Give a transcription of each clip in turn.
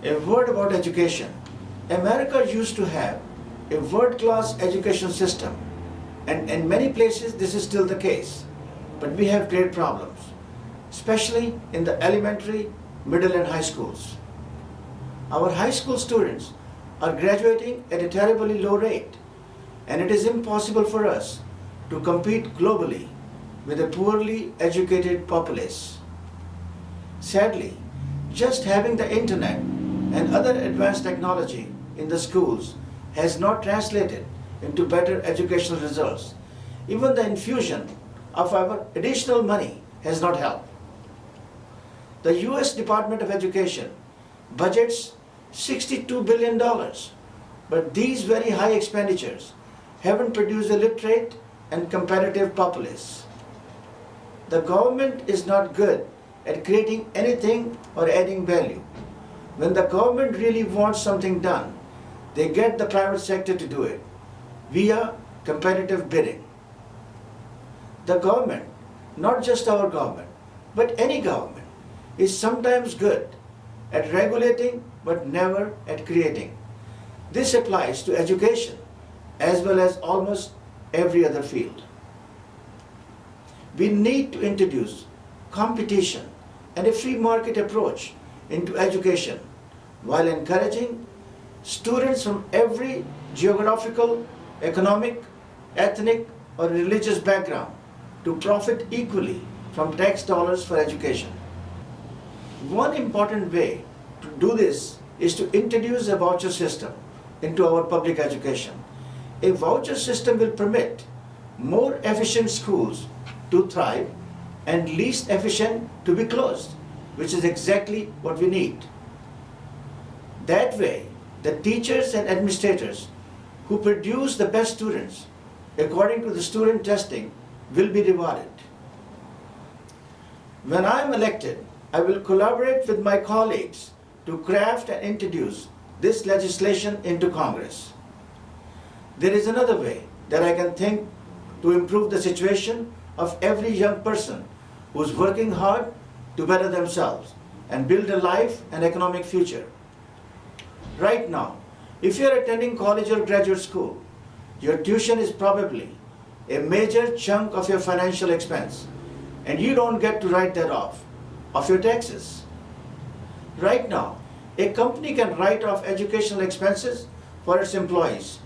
A word about education. America used to have a world-class education system, and in many places this is still the case. But we have great problems, especially in the elementary, middle and high schools. Our high school students are graduating at a terribly low rate, and it is impossible for us to compete globally with a poorly educated populace. Sadly, just having the internet and other advanced technology in the schools has not translated into better educational results. Even the infusion of our additional money has not helped. The US Department of Education budgets $62 billion, but these very high expenditures haven't produced a literate and competitive populace. The government is not good at creating anything or adding value. When the government really wants something done, they get the private sector to do it via competitive bidding. The government, not just our government, but any government, is sometimes good at regulating but never at creating. This applies to education as well as almost every other field. We need to introduce competition and a free market approach into education while encouraging students from every geographical, economic, ethnic or religious background to profit equally from tax dollars for education. One important way to do this is to introduce a voucher system into our public education. A voucher system will permit more efficient schools to thrive and least efficient to be closed, which is exactly what we need. That way, the teachers and administrators who produce the best students according to the student testing will be rewarded. When I am elected, I will collaborate with my colleagues to craft and introduce this legislation into Congress. There is another way that I can think to improve the situation of every young person who is working hard to better themselves and build a life and economic future. Right now, if you are attending college or graduate school, your tuition is probably a major chunk of your financial expense, and you don't get to write that off of your taxes. Right now, a company can write off educational expenses for its employees,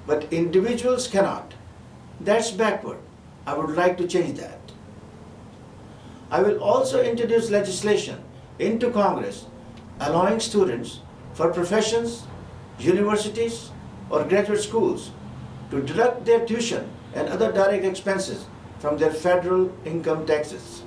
but individuals cannot. That's backward. I would like to change that. I will also introduce legislation into Congress allowing students for professions, universities, or graduate schools to deduct their tuition and other direct expenses from their federal income taxes.